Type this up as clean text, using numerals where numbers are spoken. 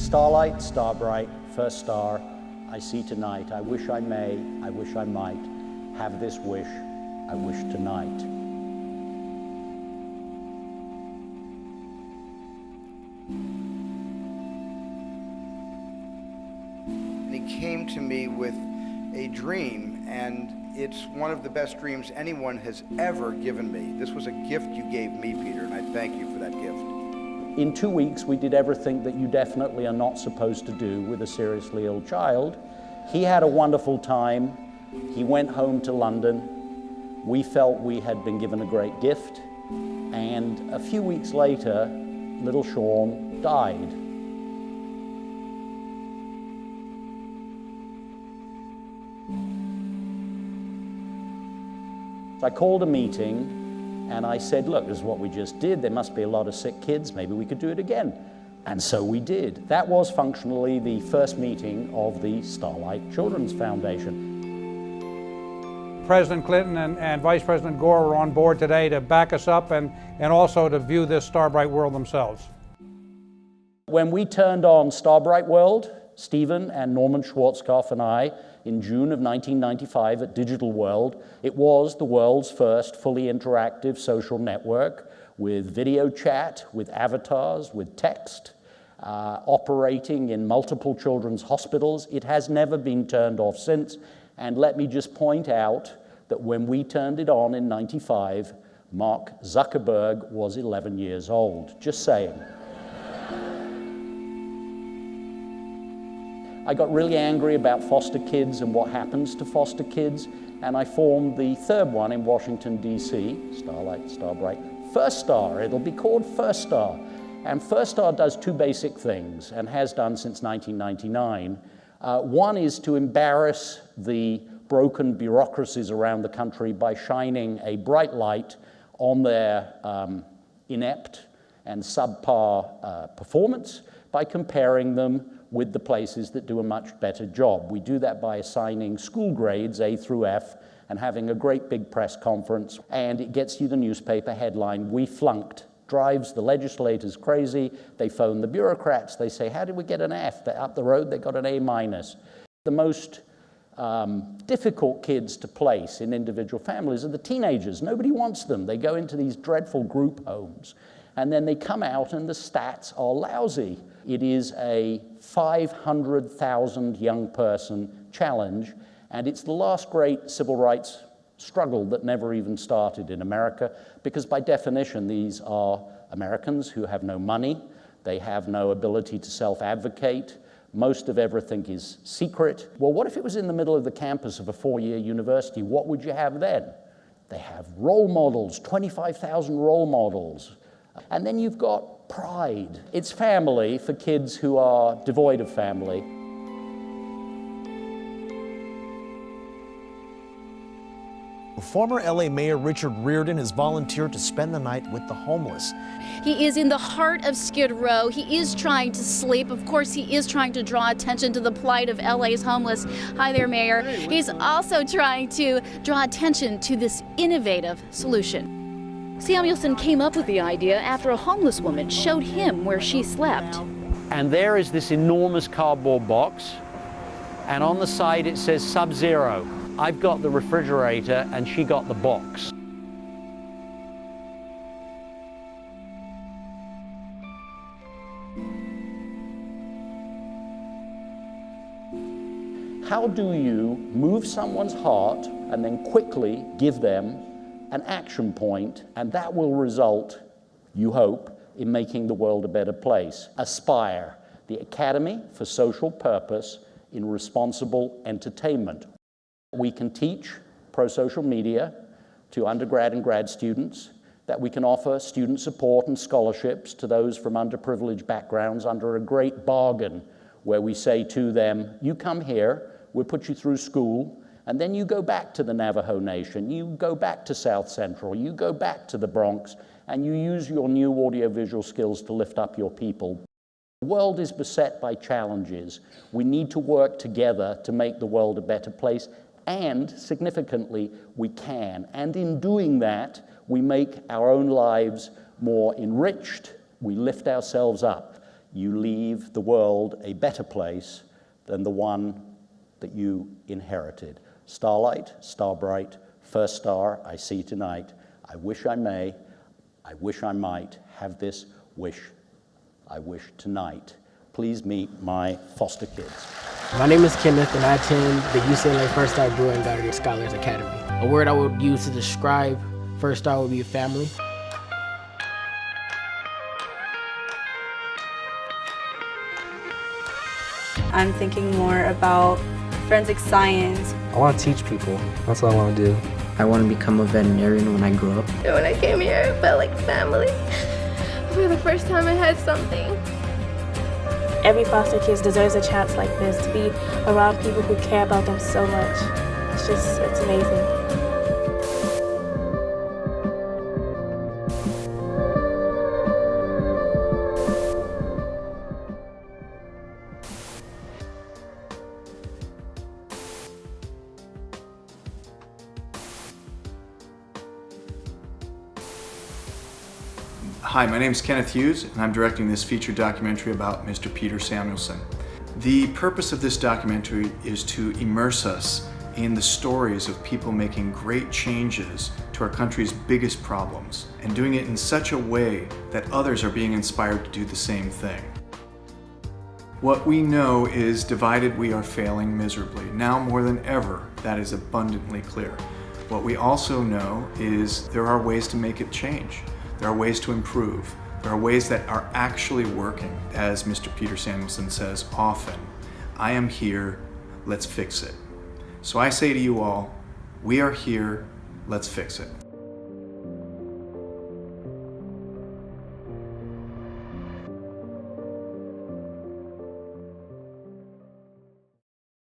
Starlight, star bright, first star, I see tonight. I wish I may, I wish I might, have this wish, I wish tonight. And he came to me with a dream, and it's one of the best dreams anyone has ever given me. This was a gift you gave me, Peter, and I thank you for that gift. In 2 weeks, we did everything that you definitely are not supposed to do with a seriously ill child. He had a wonderful time. He went home to London. We felt we had been given a great gift. And a few weeks later, little Sean died. So I called a meeting and I said, look, this is what we just did. There must be a lot of sick kids. Maybe we could do it again. And so we did. That was functionally the first meeting of the Starlight Children's Foundation. President Clinton and Vice President Gore were on board today to back us up and also to view this Starbright World themselves. When we turned on Starbright World, Stephen and Norman Schwarzkopf and I, in June of 1995 at Digital World, it was the world's first fully interactive social network with video chat, with avatars, with text, operating in multiple children's hospitals. It has never been turned off since. And let me just point out that when we turned it on in '95, Mark Zuckerberg was 11 years old. Just saying. I got really angry about foster kids and what happens to foster kids, and I formed the third one in Washington, D.C., Starlight, Starbright, First Star. It'll be called First Star. And First Star does two basic things, and has done since 1999. One is to embarrass the broken bureaucracies around the country by shining a bright light on their inept and subpar performance by comparing them with the places that do a much better job. We do that by assigning school grades, A through F, and having a great big press conference, and it gets you the newspaper headline, "We flunked." Drives the legislators crazy. They phone the bureaucrats. They say, how did we get an F? They're up the road, they got an A minus. The most difficult kids to place in individual families are the teenagers. Nobody wants them. They go into these dreadful group homes, and then they come out and the stats are lousy. It is a 500,000 young person challenge, and it's the last great civil rights struggle that never even started in America, because by definition, these are Americans who have no money, they have no ability to self-advocate, most of everything is secret. Well, what if it was in the middle of the campus of a four-year university? What would you have then? They have role models, 25,000 role models. And then you've got pride. It's family for kids who are devoid of family. Former LA Mayor Richard Riordan has volunteered to spend the night with the homeless. He is in the heart of Skid Row. He is trying to sleep. Of course, he is trying to draw attention to the plight of LA's homeless. Hi there, Mayor. He's also trying to draw attention to this innovative solution. Samuelson came up with the idea after a homeless woman showed him where she slept. And there is this enormous cardboard box, and on the side it says Sub-Zero. I've got the refrigerator and she got the box. How do you move someone's heart and then quickly give them an action point, and that will result, you hope, in making the world a better place? Aspire, the Academy for Social Purpose in Responsible Entertainment. We can teach pro-social media to undergrad and grad students, that we can offer student support and scholarships to those from underprivileged backgrounds under a great bargain where we say to them, you come here, we'll put you through school, and then you go back to the Navajo Nation, you go back to South Central, you go back to the Bronx, and you use your new audiovisual skills to lift up your people. The world is beset by challenges. We need to work together to make the world a better place, and significantly, we can. And in doing that, we make our own lives more enriched, we lift ourselves up. you leave the world a better place than the one that you inherited. Starlight, star bright, first star I see tonight. I wish I may, I wish I might have this wish I wish tonight. Please meet my foster kids. My name is Kenneth, and I attend the UCLA First Star Brewing Garden Scholars Academy. A word I would use to describe First Star would be family. I'm thinking more about forensic science. I want to teach people. That's what I want to do. I want to become a veterinarian when I grow up. When I came here, it felt like family. For the first time, I had something. Every foster kid deserves a chance like this, to be around people who care about them so much. It's amazing. Hi, my name is Kenneth Hughes, and I'm directing this feature documentary about Mr. Peter Samuelson. The purpose of this documentary is to immerse us in the stories of people making great changes to our country's biggest problems, and doing it in such a way that others are being inspired to do the same thing. What we know is divided we are failing miserably. Now more than ever, that is abundantly clear. What we also know is there are ways to make it change. There are ways to improve. There are ways that are actually working. As Mr. Peter Samuelson says often, I am here, let's fix it. So I say to you all, we are here, let's fix it.